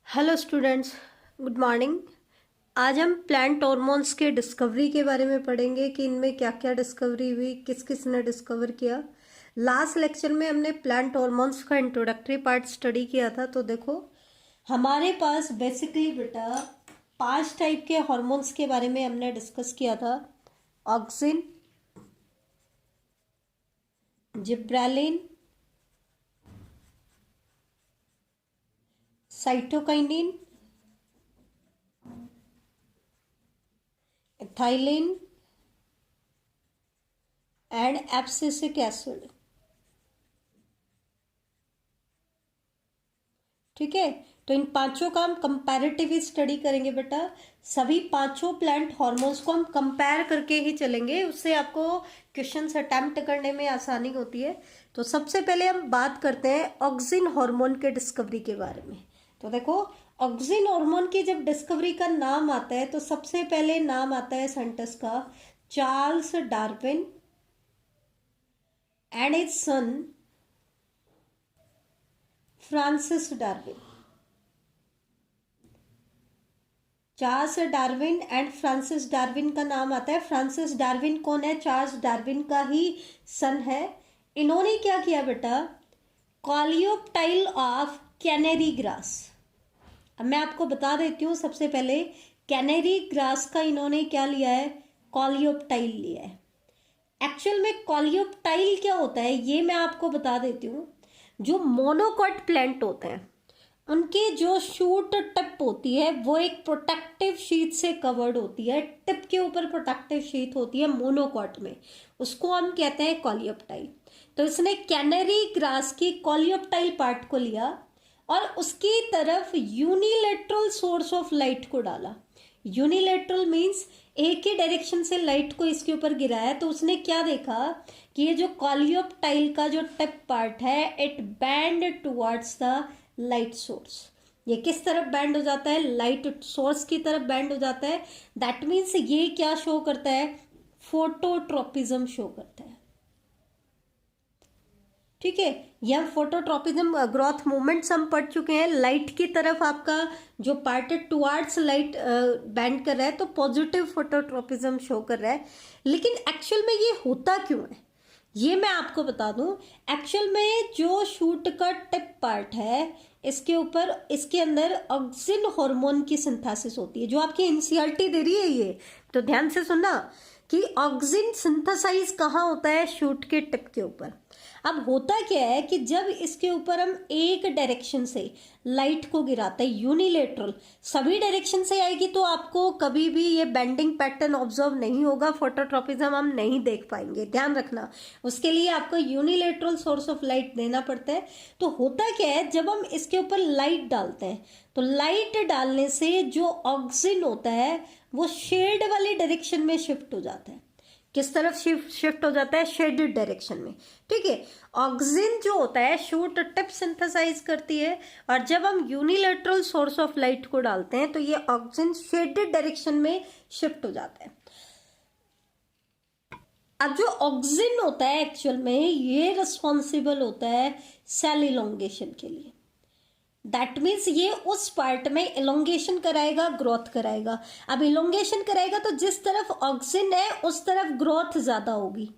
Hello students, good morning. आज हम plant hormones के डिस्कवरी के बारे में पढ़ेंगे कि इनमें क्या क्या डिस्कवरी हुई, किस किस ने डिस्कवर किया। लास्ट लेक्चर में हमने प्लांट हॉर्मोन्स का इंट्रोडक्टरी पार्ट स्टडी किया था। तो देखो, हमारे पास बेसिकली बेटा 5 टाइप के हॉर्मोन्स के बारे में हमने डिस्कस किया था। Auxin, gibberellin, cytokinin, ethylene and abscisic acid. ठीक है, तो इन पांचों का हम कंपैरेटिव स्टडी करेंगे बेटा। सभी पांचों प्लांट हार्मोन्स को हम कंपेयर करके ही चलेंगे, उससे आपको क्वेश्चंस अटेम्प्ट करने में आसानी होती है। तो सबसे पहले हम बात करते हैं ऑक्सिन हार्मोन के डिस्कवरी के बारे में। तो देखो, ऑक्सिन हार्मोन की जब डिस्कवरी का नाम आता है तो सबसे पहले नाम आता है साइंटिस्ट का Charles Darwin and his son Francis Darwin. Charles Darwin and Francis Darwin का नाम आता है। फ्रांसिस डार्विन कौन है? चार्ल्स डार्विन का ही सन है। इन्होंने क्या किया बेटा? Coleoptile of canary grass. अब मैं आपको बता देती हूँ, सबसे पहले कैनेरी ग्रास का इन्होंने क्या लिया है? कॉलियोप्टाइल लिया है। एक्चुअल में कॉलियोप्टाइल क्या होता है ये मैं आपको बता देती हूँ। जो मोनोकॉट प्लांट होते हैं उनकी जो शूट टिप होती है वो एक प्रोटेक्टिव शीट से कवर्ड होती है। टिप के ऊपर प्रोटेक्टिव शीट होती है मोनोकॉट में, उसको हम कहते हैं कॉलियोप्टाइल। तो इसने कैनेरी ग्रास की कॉलियोप्टाइल पार्ट को लिया और उसकी तरफ यूनिलेटरल सोर्स ऑफ लाइट को डाला। यूनिलेटरल मीन्स एक ही डायरेक्शन से लाइट को इसके ऊपर गिराया। तो उसने क्या देखा कि ये जो कॉलियोप्टाइल का जो टिप पार्ट है it band towards the light source. ये किस तरफ बैंड हो जाता है? लाइट सोर्स की तरफ बैंड हो जाता है। दैट मीन्स ये क्या शो करता है? फोटोट्रोपिज्म शो करता है। ठीक है, यह फोटोट्रोपिज्म ग्रोथ मूवमेंट्स हम पढ़ चुके हैं। लाइट की तरफ आपका जो पार्ट है टुवर्ड्स लाइट बैंड कर रहा है, तो पॉजिटिव फोटोट्रोपिज्म शो कर रहा है। लेकिन एक्चुअल में ये होता क्यों है ये मैं आपको बता दूं। एक्चुअल में जो शूट का टिप पार्ट है इसके ऊपर, इसके अंदर ऑक्सिन हार्मोन की सिंथेसिस होती है, जो आपकी एनसीईआरटी दे रही है। ये तो ध्यान से सुनना कि ऑक्सिन सिंथेसाइज कहाँ होता है? शूट के टिप के ऊपर। अब होता क्या है कि जब इसके ऊपर हम एक डायरेक्शन से लाइट को गिराते हैं यूनिलेटरल, सभी डायरेक्शन से आएगी तो आपको कभी भी ये बेंडिंग पैटर्न ऑब्जर्व नहीं होगा, फोटोट्रोपिज्म हम नहीं देख पाएंगे। ध्यान रखना, उसके लिए आपको यूनिलेटरल सोर्स ऑफ लाइट देना पड़ता है। तो होता क्या है, जब हम इसके ऊपर लाइट डालते हैं तो लाइट डालने से जो ऑक्सिन होता है वो शेड वाली डायरेक्शन में शिफ्ट हो जाता है। किस तरफ शिफ्ट हो जाता है? शेडेड डायरेक्शन में। ठीक है, ऑक्सिन जो होता है शूट टिप सिंथेसाइज करती है और जब हम यूनिलेटरल सोर्स ऑफ लाइट को डालते हैं तो ये ऑक्सिन शेडेड डायरेक्शन में शिफ्ट हो जाता है। अब जो ऑक्सिन होता है एक्चुअल में ये रिस्पॉन्सिबल होता है सेल इलोंगेशन के लिए। दैट मीन्स ये उस पार्ट में इलोंगेशन कराएगा, ग्रोथ कराएगा। अब इलोंगेशन कराएगा तो जिस तरफ ऑक्सिन है उस तरफ ग्रोथ ज्यादा होगी,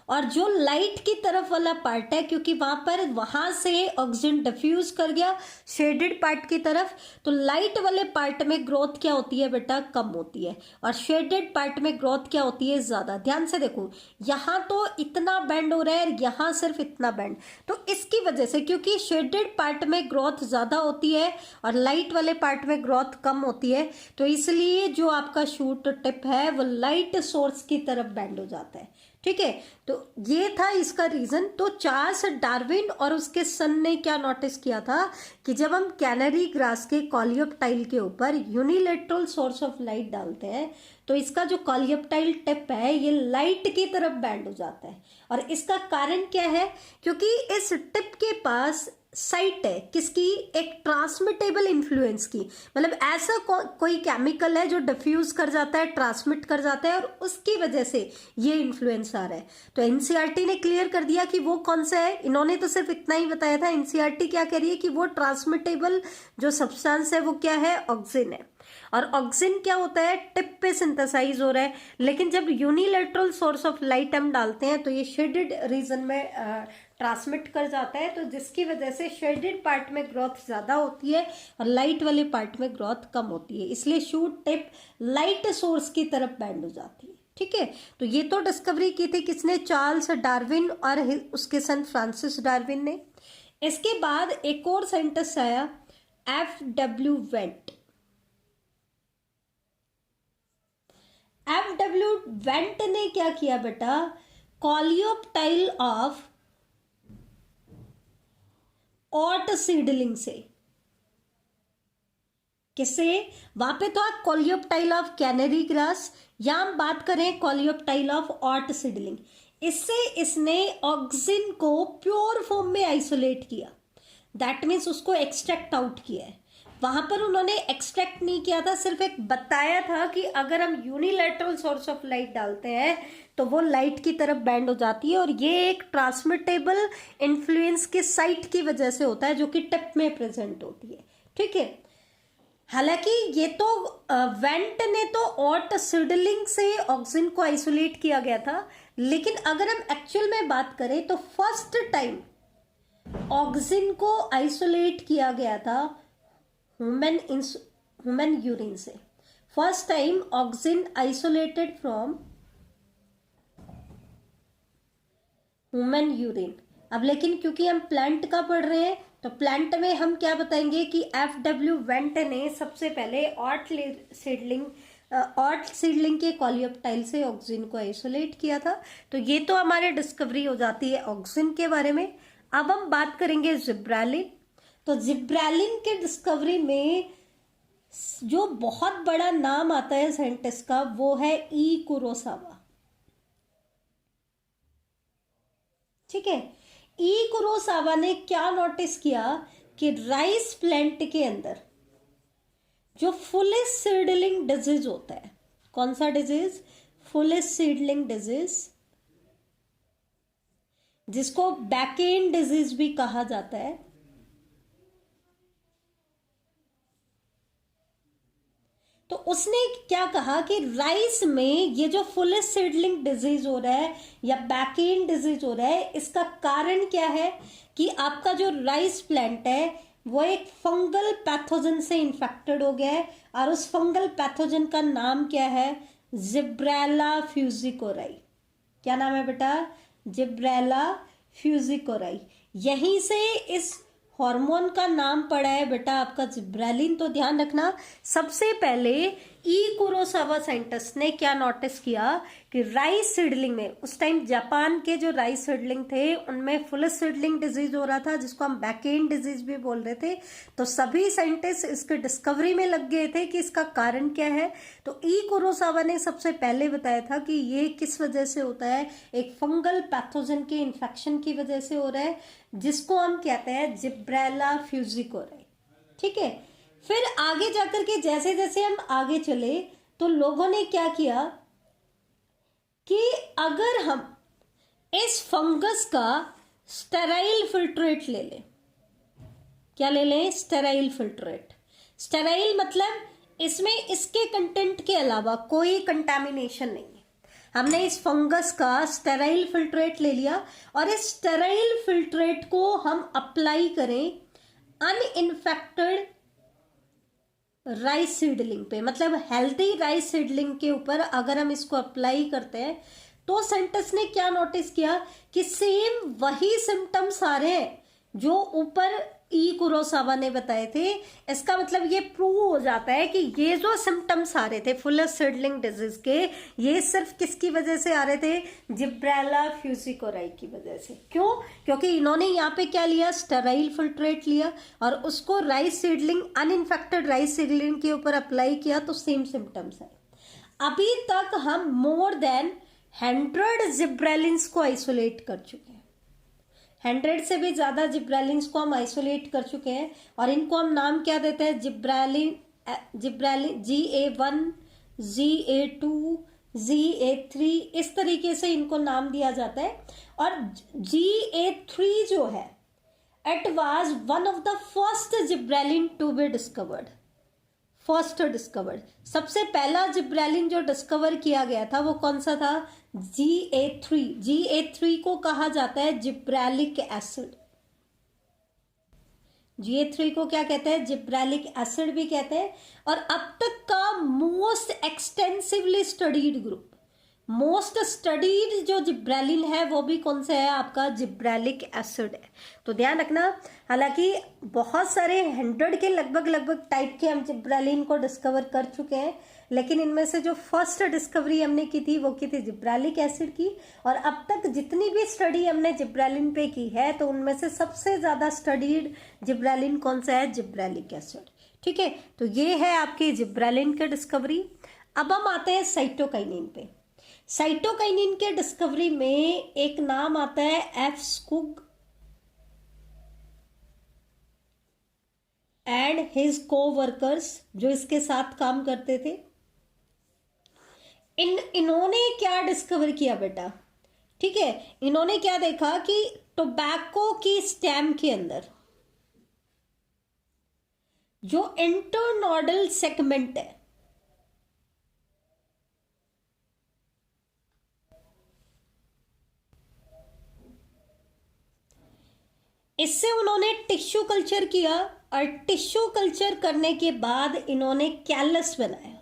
और जो लाइट की तरफ वाला पार्ट है क्योंकि वहां से ऑक्सिन डिफ्यूज कर गया शेडेड पार्ट की तरफ, तो लाइट वाले पार्ट में ग्रोथ क्या होती है बेटा? कम होती है, और शेडेड पार्ट में ग्रोथ क्या होती है? ज्यादा। ध्यान से देखो, यहाँ तो इतना बैंड हो रहा है, यहाँ सिर्फ इतना बैंड। तो इसकी वजह से, क्योंकि शेडेड पार्ट में ग्रोथ ज्यादा होती है और लाइट वाले पार्ट में ग्रोथ कम होती है, तो इसलिए जो आपका शूट टिप है वो लाइट सोर्स की तरफ बैंड हो जाता है। ठीक है, तो ये था इसका रीजन। तो चार्ल्स डार्विन और उसके सन ने क्या नोटिस किया था कि जब हम कैनरी ग्रास के कॉलियोप्टाइल के ऊपर यूनिलेटरल सोर्स ऑफ लाइट डालते हैं तो इसका जो कॉलियोप्टाइल टिप है ये लाइट की तरफ बैंड हो जाता है। और इसका कारण क्या है? क्योंकि इस टिप के पास साइट है किसकी, एक ट्रांसमिटेबल इन्फ्लुएंस की, मतलब ऐसा कोई केमिकल है जो डिफ्यूज कर जाता है, ट्रांसमिट कर जाता है और उसकी वजह से ये इन्फ्लुएंस आ रहा है। तो एनसीईआरटी ने क्लियर कर दिया कि वो कौन सा है। इन्होंने तो सिर्फ इतना ही बताया था, एनसीईआरटी क्या कह रही है कि वो ट्रांसमिटेबल जो सब्सटेंस है वो क्या है, ऑक्सिन है। और ऑक्सिन क्या होता है, टिप पे सिंथेसाइज हो रहा है, लेकिन जब यूनिलेटरल सोर्स ऑफ लाइट हम डालते हैं तो ये शेडेड रीजन में ट्रांसमिट कर जाता है, तो जिसकी वजह से शेडेड पार्ट में ग्रोथ ज्यादा होती है और लाइट वाले पार्ट में ग्रोथ कम होती है, इसलिए शूट टिप लाइट सोर्स की तरफ बैंड हो जाती है। ठीक है, तो ये तो डिस्कवरी की थी किसने, चार्ल्स डार्विन और उसके सन फ्रांसिस डार्विन ने। इसके बाद एक और साइंटिस्ट आया, F.W. वेंट। F.W. वेंट ने क्या किया बेटा, कॉलियोप्टाइल ऑफ ऑट सीडलिंग से, किससे, वहां पे तो आप कॉलियोप्टाइल ऑफ कैनरी ग्रास, या हम बात करें कॉलियोप्टाइल ऑफ ऑट सीडलिंग, इससे इसने ऑक्सिन को प्योर फॉर्म में आइसोलेट किया, दैट मीन्स उसको एक्सट्रैक्ट आउट किया है। वहां पर उन्होंने एक्सट्रैक्ट नहीं किया था, सिर्फ एक बताया था कि अगर हम यूनिलैटरल सोर्स ऑफ लाइट डालते हैं तो वो लाइट की तरफ बैंड हो जाती है, और ये एक ट्रांसमिटेबल इन्फ्लुएंस के साइट की वजह से होता है जो कि टिप में प्रेजेंट होती है। ठीक है, हालांकि ये तो वेंट ने तो ऑट सीडलिंग से ऑक्सिन को आइसोलेट किया गया था, लेकिन अगर हम एक्चुअल में बात करें तो फर्स्ट टाइम ऑक्सिन को आइसोलेट किया गया था ह्यूमन यूरिन से। First time auxin isolated from human urine. अब लेकिन क्योंकि हम प्लांट का पढ़ रहे हैं तो प्लांट में हम क्या बताएंगे कि F.W. वेंट ने सबसे पहले ऑट सीडलिंग के कॉलियोप्टाइल से ऑक्सिन को आइसोलेट किया था। तो ये तो हमारे डिस्कवरी हो जाती है ऑक्सिन के बारे में। अब हम बात करेंगे जिब्रेलिन। तो जिब्रेलिन के डिस्कवरी में जो बहुत बड़ा नाम आता है साइंटिस्ट का वो है ई कुरोसावा। ठीक है, ई कुरोसावा ने क्या नोटिस किया कि राइस प्लांट के अंदर जो फुलिस सीडलिंग डिजीज होता है, कौन सा डिजीज, फुलिस सीडलिंग डिजीज, जिसको बैकेन डिजीज भी कहा जाता है, तो उसने क्या कहा कि राइस में ये जो फुलिस सीडलिंग डिजीज हो रहा है या बैकेन डिजीज हो रहा है, इसका कारण क्या है कि आपका जो राइस प्लांट है वो एक फंगल पैथोजन से इन्फेक्टेड हो गया है, और उस फंगल पैथोजन का नाम क्या है, जिब्रेला फ्यूजिकोराई। क्या नाम है बेटा, जिब्रेला फ्यूजिकोराई। यहीं से इस हार्मोन का नाम पड़ा है बेटा आपका जिब्रेलिन। तो ध्यान रखना, सबसे पहले ई कुरोसावा साइंटिस्ट ने क्या नोटिस किया कि राइस सीडलिंग में, उस टाइम जापान के जो राइस सीडलिंग थे उनमें फुलिस सीडलिंग डिजीज हो रहा था, जिसको हम बैकेन डिजीज भी बोल रहे थे। तो सभी साइंटिस्ट इसके डिस्कवरी में लग गए थे कि इसका कारण क्या है। तो ई कुरोसावा ने सबसे पहले बताया था कि ये किस वजह से होता है, एक फंगल पैथोजन के इन्फेक्शन की वजह से हो रहा है, जिसको हम कहते हैं जिब्रेला फ्यूजिकोराई। ठीक है, फिर आगे जाकर के जैसे जैसे हम आगे चले तो लोगों ने क्या किया कि अगर हम इस फंगस का स्टेराइल फिल्ट्रेट ले लें, क्या ले लें, स्टेराइल फिल्ट्रेट। स्टेराइल मतलब इसमें इसके कंटेंट के अलावा कोई कंटामिनेशन नहीं है। हमने इस फंगस का स्टेराइल फिल्ट्रेट ले लिया और इस स्टेराइल फिल्ट्रेट को हम अप्लाई करें अनइन्फेक्टेड राइस सीडलिंग पे, मतलब हेल्दी राइस सीडलिंग के ऊपर अगर हम इसको अप्लाई करते हैं तो साइंटिस्ट ने क्या नोटिस किया कि सेम वही सिम्टम्स आ रहे हैं जो ऊपर ई कुरोसावा ने बताए थे। इसका मतलब ये प्रूव हो जाता है कि ये जो सिम्टम्स आ रहे थे फुलिस सीडलिंग डिजीज के, ये सिर्फ किसकी वजह से आ रहे थे, जिब्रेला फ्यूजिकोराई की वजह से। क्यों, क्योंकि इन्होंने यहाँ पे क्या लिया, स्टेराइल फिल्ट्रेट लिया और उसको rice seedling, uninfected rice seedling के ऊपर अप्लाई किया तो सेम सिम्टम्स है। अभी तक हम मोर देन 100 जिब्रेलिन्स को आइसोलेट कर चुके हैं। 100 से भी ज़्यादा जिब्रेलिन्स को हम आइसोलेट कर चुके हैं और इनको हम नाम क्या देते हैं, जिब्रेलिन GA1, GA2, GA3, इस तरीके से इनको नाम दिया जाता है। और GA3 जो है, it was one of the first gibberellin to be discovered. First discovered, सबसे पहला जिब्रेलिन जो डिस्कवर किया गया था वो कौन सा था, GA3। GA3 को कहा जाता है जिब्रेलिक एसिड। GA3 को क्या कहते हैं, जिब्रेलिक एसिड भी कहते हैं। और अब तक का most extensively studied group, most studied जो जिब्रेलिन है वो भी कौन सा है, आपका जिब्रेलिक एसिड है। तो ध्यान रखना, हालांकि बहुत सारे 100 के लगभग टाइप के हम जिब्रेलिन को डिस्कवर कर चुके हैं, लेकिन इनमें से जो फर्स्ट डिस्कवरी हमने की थी वो की थी जिब्रेलिक एसिड की। और अब तक जितनी भी स्टडी हमने जिब्रेलिन पे की है तो उनमें से सबसे ज्यादा स्टडीड जिब्रेलिन कौन सा है, जिब्रेलिक एसिड। ठीक है, तो ये है आपकी जिब्रेलिन की डिस्कवरी। अब हम आते हैं साइटोकाइनिन पे। साइटोकाइनिन के डिस्कवरी में एक नाम आता है एफ स्कुग एंड हिज कोवर्कर्स, जो इसके साथ काम करते थे। इन्होंने क्या डिस्कवर किया बेटा, ठीक है, इन्होंने क्या देखा कि टोबैको की स्टेम के अंदर जो इंटरनोडल सेगमेंट है, इससे उन्होंने टिश्यू कल्चर किया और टिश्यू कल्चर करने के बाद इन्होंने कैलस बनाया।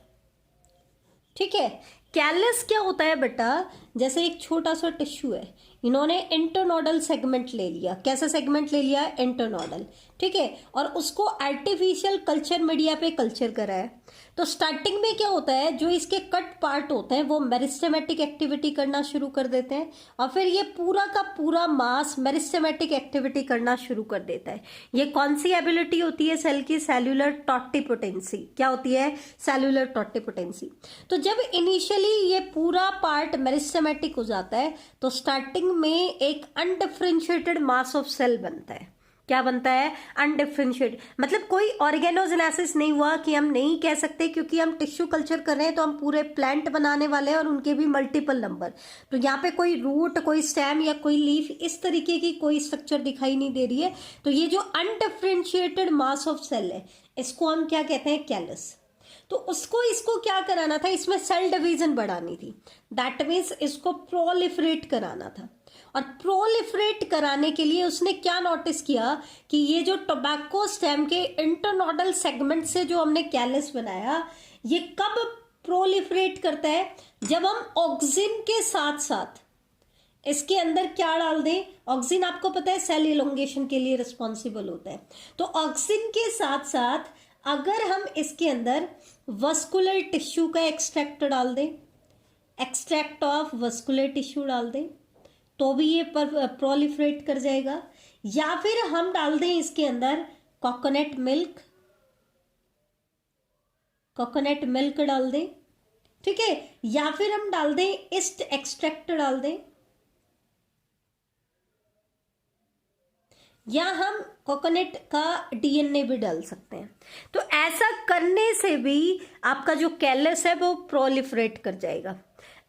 ठीक है, कैलस क्या होता है बेटा, जैसे एक छोटा सा टिश्यू है, इन्होंने इंटरनोडल सेगमेंट ले लिया। कैसा सेगमेंट ले लिया, इंटरनोडल। ठीक है, और उसको आर्टिफिशियल कल्चर मीडिया पे कल्चर करा है। तो स्टार्टिंग में क्या होता है, जो इसके कट पार्ट होते हैं वो मेरिस्टेमेटिक एक्टिविटी करना शुरू कर देते हैं और फिर ये पूरा का पूरा मास मेरिस्टेमेटिक एक्टिविटी करना शुरू कर देता है। ये कौन सी एबिलिटी होती है सेल की, सेल्यूलर टॉटिपोटेंसी। क्या होती है, सेल्यूलर टॉटिपोटेंसी। तो जब इनिशियली ये पूरा पार्ट मेरिस्टेमेटिक हो जाता है तो स्टार्टिंग में एक अनडिफरेंशिएटेड मास ऑफ सेल बनता है। क्या बनता है, अनडिफरेंशिएटेड। मतलब कोई ऑर्गेनोजेनेसिस नहीं हुआ कि हम नहीं कह सकते, क्योंकि हम टिश्यू कल्चर कर रहे हैं तो हम पूरे प्लांट बनाने वाले हैं और उनके भी मल्टीपल नंबर। तो यहाँ पे कोई रूट, कोई स्टेम या कोई लीफ इस तरीके की कोई स्ट्रक्चर दिखाई नहीं दे रही है। तो ये जो अनडिफरेंशिएटेड मास ऑफ सेल है इसको हम क्या कहते हैं, कैलस। तो इसको क्या कराना था, इसमें सेल डिवीजन बढ़ानी थी। दैट मीन्स इसको प्रोलिफरेट कराना था। और प्रोलिफरेट कराने के लिए उसने क्या नोटिस किया कि ये जो टोबैको स्टेम के इंटरनोडल सेगमेंट से जो हमने कैलस बनाया, ये कब प्रोलिफरेट करता है, जब हम ऑक्सिन के साथ साथ इसके अंदर क्या डाल दें। ऑक्सिन आपको पता है सेल इलोंगेशन के लिए रिस्पॉन्सिबल होता है। तो ऑक्सिन के साथ साथ अगर हम इसके अंदर वस्कुलर टिश्यू का एक्सट्रैक्ट डाल दें, एक्सट्रैक्ट ऑफ वस्कुलर टिश्यू डाल दें, तो भी ये प्रोलिफरेट कर जाएगा। या फिर हम डाल दें इसके अंदर कोकोनट मिल्क डाल दें। ठीक है, या फिर हम डाल दें ईस्ट एक्सट्रैक्ट डाल दें, या हम कोकोनट का DNA भी डाल सकते हैं। तो ऐसा करने से भी आपका जो कैलस है वो प्रोलिफरेट कर जाएगा।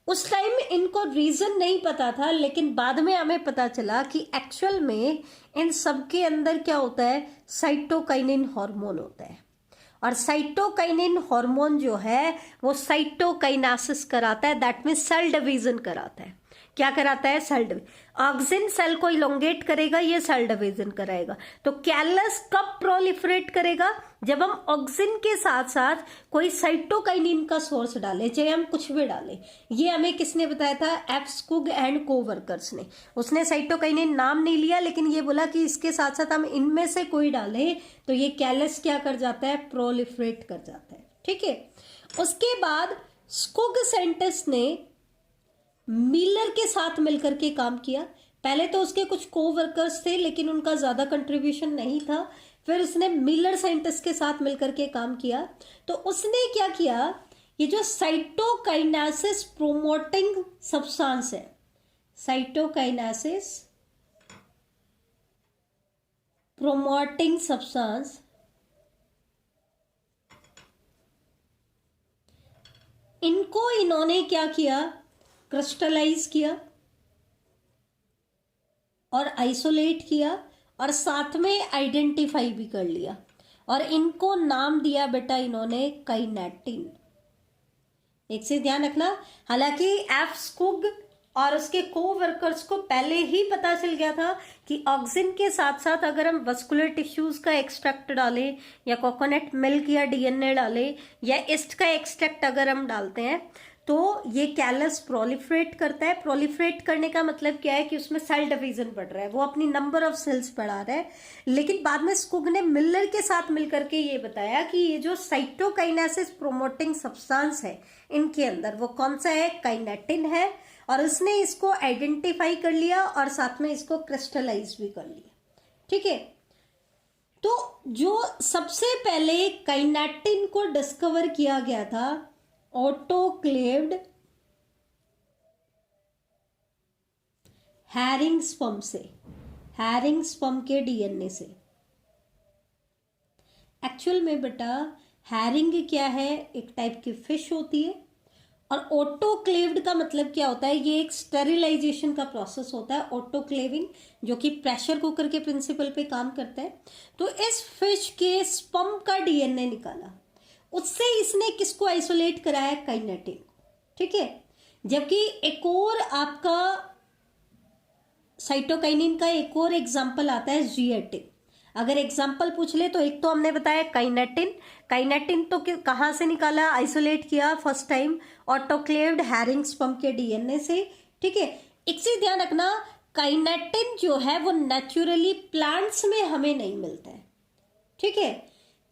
उस टाइम इनको रीजन नहीं पता था, लेकिन बाद में हमें पता चला कि एक्चुअल में इन सब के अंदर क्या होता है, साइटोकाइनिन हार्मोन होता है। और साइटोकाइनिन हार्मोन जो है वो साइटोकाइनेसिस कराता है, दैट मीन्स सेल डिवीजन कराता है। क्या कराता है, सेल डिवीजन। ऑक्सिन सेल को इलोंगेट करेगा, ये सेल डिवीजन कराएगा। तो कैलस कब प्रोलिफरेट करेगा, जब हम ऑक्सिन के साथ साथ कोई साइटोकाइनिन का सोर्स डालें, चाहे हम कुछ भी डालें। ये हमें किसने बताया था, एफ स्कुग एंड कोवर्कर्स ने। उसने साइटोकाइनिन नाम नहीं लिया, लेकिन ये बोला कि इसके साथ साथ हम इनमें से कोई डालें तो ये कैलस क्या कर जाता है, प्रोलिफरेट कर जाता है। ठीक है, उसके बाद स्कुग साइंटिस्ट ने मिलर के साथ मिलकर के काम किया। पहले तो उसके कुछ कोवर्कर्स थे लेकिन उनका ज्यादा कंट्रीब्यूशन नहीं था। फिर उसने मिलर साइंटिस्ट के साथ मिलकर के काम किया। तो उसने क्या किया, ये जो साइटोकाइनेसिस प्रोमोटिंग सब्सटेंस है, साइटोकाइनेसिस प्रोमोटिंग सब्सटेंस इनको इन्होंने क्या किया, क्रिस्टलाइज किया और आइसोलेट किया और साथ में आइडेंटिफाई भी कर लिया और इनको नाम दिया बेटा इन्होंने काइनेटिन। एक से ध्यान रखना, हालांकि एफ स्कुग और उसके को वर्कर्स को पहले ही पता चल गया था कि ऑक्सिन के साथ साथ अगर हम वस्कुलर टिश्यूज का एक्सट्रैक्ट डालें या कोकोनट मिल्क या डीएनए डालें या ईस्ट का एक्सट्रैक्ट अगर हम डालते हैं तो ये कैलस प्रोलिफरेट करता है। प्रोलिफरेट करने का मतलब क्या है कि उसमें सेल डिवीजन बढ़ रहा है, वो अपनी नंबर ऑफ सेल्स बढ़ा रहा है। लेकिन बाद में स्कुग ने मिलर के साथ मिलकर के ये बताया कि ये जो साइटोकाइनेसिस प्रोमोटिंग सब्सटेंस है इनके अंदर वो कौन सा है, काइनेटिन है। और उसने इसको आइडेंटिफाई कर लिया और साथ में इसको क्रिस्टलाइज भी कर लिया। ठीक है, तो जो सबसे पहले काइनेटिन को डिस्कवर किया गया था ऑटोक्लेव्ड हैरिंग स्पर्म से, हैरिंग स्पर्म के डीएनए से। एक्चुअल में बेटा हैरिंग क्या है, एक टाइप की फिश होती है और ऑटोक्लेव्ड का मतलब क्या होता है, ये एक स्टेरिलाइजेशन का प्रोसेस होता है, ऑटोक्लेविंग, जो कि प्रेशर कुकर के प्रिंसिपल पे काम करता है। तो इस फिश के स्पर्म का डीएनए निकाला, उससे इसने किसको आइसोलेट कराया, काइनेटिन। ठीक है, जबकि एक और आपका साइटोकाइनिन का एक और एग्जाम्पल आता है जिएटिन। अगर एग्जाम्पल पूछ ले तो एक तो हमने बताया काइनेटिन, काइनेटिन तो कहाँ से निकाला, आइसोलेट किया first time autoclaved herring sperm के डीएनए से। ठीक है, एक चीज ध्यान रखना, काइनेटिन जो है वो नेचुरली प्लांट्स में हमें नहीं मिलता है। ठीक है,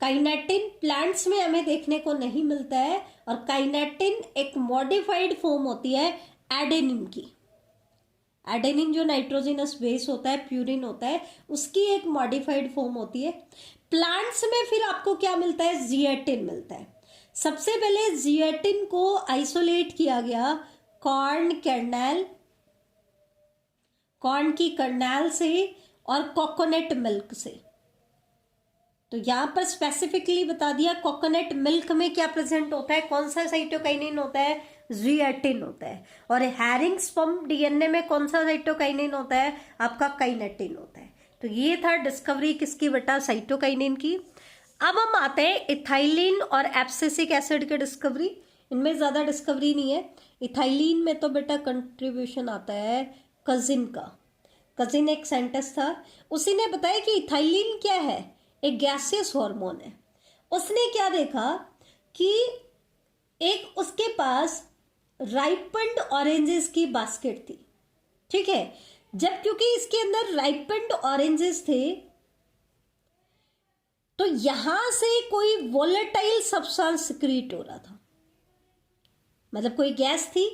काइनेटिन प्लांट्स में हमें देखने को नहीं मिलता है और काइनेटिन एक मॉडिफाइड फॉर्म होती है एडेनिन की। एडेनिन जो नाइट्रोजनस बेस होता है, प्यूरिन होता है, उसकी एक मॉडिफाइड फॉर्म होती है। प्लांट्स में फिर आपको क्या मिलता है, जिएटिन मिलता है। सबसे पहले जिएटिन को आइसोलेट किया गया कॉर्न कर्नेल, कॉर्न की कर्नेल से और कोकोनट मिल्क से। तो यहां पर स्पेसिफिकली बता दिया कोकोनट मिल्क में क्या प्रेजेंट होता है, कौन सा साइटोकाइनिन होता है, जिएटिन होता है। और हैरिंग स्पर्म डीएनए में कौन सा साइटोकाइनिन होता है, आपका काइनेटिन होता है। तो ये था डिस्कवरी किसकी बेटा, साइटोकाइनिन की। अब हम आते हैं इथाइलिन और एब्सिसिक एसिड की डिस्कवरी। इनमें ज्यादा डिस्कवरी नहीं है। इथाइलिन में तो बेटा कंट्रीब्यूशन आता है कजिन का। कजिन एक साइंटिस्ट था, उसी ने बताया कि इथाइलिन क्या है, एक गैसियस हार्मोन है। उसने क्या देखा कि एक उसके पास राइपेंड ऑरेंजेस की बास्केट थी। ठीक है, जब क्योंकि इसके अंदर राइपेंड ऑरेंजेस थे तो यहां से कोई वोलेटाइल सब्सटेंस सिक्रीट हो रहा था, मतलब कोई गैस थी,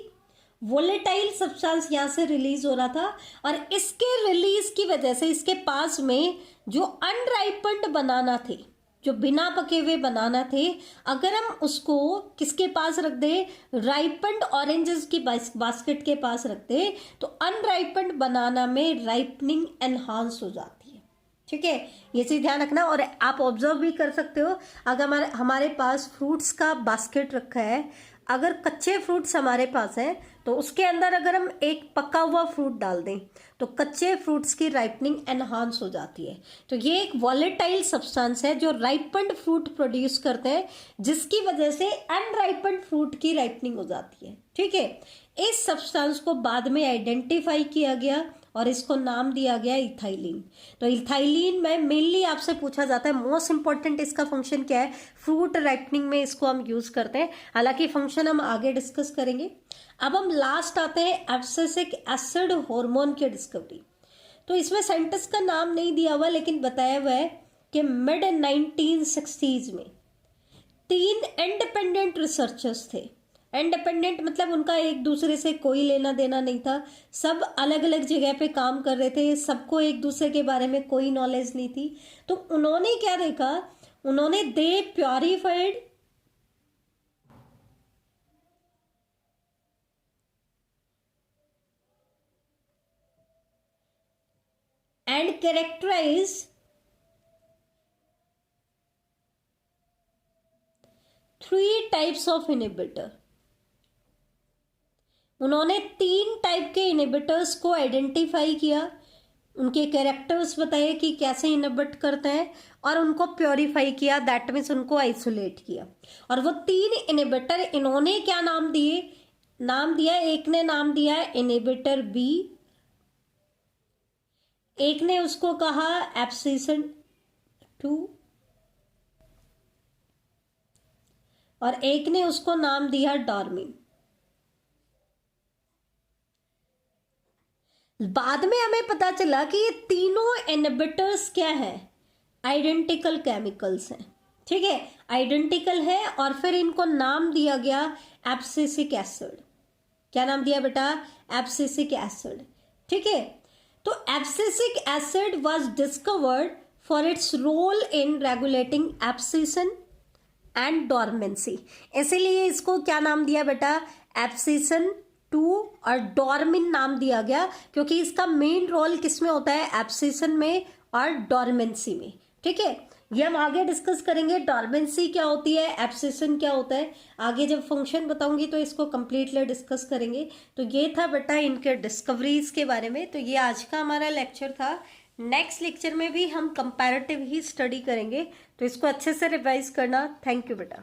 वोलेटाइल सब्सटेंस यहां से रिलीज हो रहा था। और इसके रिलीज की वजह से इसके पास में जो अनराइपेंड बनाना थे, जो बिना पके हुए बनाना थे, अगर हम उसको किसके पास रख दे, राइपेंड ऑरेंजेस की बास्केट के पास रख दे, तो अनराइपेंड बनाना में राइपनिंग एनहांस हो जाती है। ठीक है, ये चीज ध्यान रखना। और आप ऑब्जर्व भी कर सकते हो, अगर हमारे पास फ्रूट्स का बास्केट रखा है, अगर कच्चे फ्रूट्स हमारे पास हैं तो उसके अंदर अगर हम एक पका हुआ फ्रूट डाल दें तो कच्चे फ्रूट्स की राइपनिंग एनहांस हो जाती है। तो ये एक वॉलेटाइल सब्सटेंस है जो राइपेंड फ्रूट प्रोड्यूस करते हैं, जिसकी वजह से अनराइपेंड फ्रूट की राइपनिंग हो जाती है। ठीक है, इस सब्सटेंस को बाद में आइडेंटिफाई किया गया और इसको नाम दिया गया इथाइलिन। तो इथाइलिन में मेनली आपसे पूछा जाता है, मोस्ट इंपॉर्टेंट इसका फंक्शन क्या है, फ्रूट राइपनिंग में इसको हम यूज करते हैं। हालांकि फंक्शन हम आगे डिस्कस करेंगे। अब हम लास्ट आते हैं एब्सिसिक एसिड हार्मोन की डिस्कवरी। तो इसमें साइंटिस्ट का नाम नहीं दिया हुआ, लेकिन बताया हुआ है कि मिड 1960s में 3 इंडिपेंडेंट रिसर्चर्स थे। इंडिपेंडेंट मतलब उनका एक दूसरे से कोई लेना देना नहीं था, सब अलग अलग जगह पे काम कर रहे थे, सबको एक दूसरे के बारे में कोई नॉलेज नहीं थी। तो उन्होंने क्या देखा, उन्होंने they purified and characterize 3 types of inhibitor. उन्होंने 3 टाइप के इनहिबिटर्स को आइडेंटिफाई किया, उनके कैरेक्टर्स बताए कि कैसे इनहिबिट करते हैं, और उनको प्योरीफाई किया, दैट मीन्स उनको आइसोलेट किया। और वो 3 इनहिबिटर इन्होंने क्या नाम दिए? नाम दिया, एक ने नाम दिया इनहिबिटर बी, एक ने उसको कहा एब्सिसन 2, और एक ने उसको नाम दिया डॉर्मिन। बाद में हमें पता चला कि ये तीनों इनहिबिटर्स क्या है? आइडेंटिकल केमिकल्स हैं, ठीक है, आइडेंटिकल है, और फिर इनको नाम दिया गया एब्सिसिक एसिड। क्या नाम दिया बेटा? एब्सिसिक एसिड, ठीक है। तो abscisic acid was discovered for its role in regulating abscission and dormancy, इसीलिए इसको क्या नाम दिया बेटा? एब्सिसन 2 और डॉर्मिन नाम दिया गया, क्योंकि इसका मेन रोल किस में होता है? एब्सिसन में और डॉर्मेंसी में, ठीक है। ये हम आगे डिस्कस करेंगे, डॉर्मेंसी क्या होती है, एब्सिसन क्या होता है, आगे जब फंक्शन बताऊंगी तो इसको कंप्लीटली डिस्कस करेंगे। तो ये था बेटा इनके डिस्कवरीज के बारे में। तो ये आज का हमारा लेक्चर था। नेक्स्ट लेक्चर में भी हम कंपैरेटिव ही स्टडी करेंगे, तो इसको अच्छे से रिवाइज करना। थैंक यू बेटा।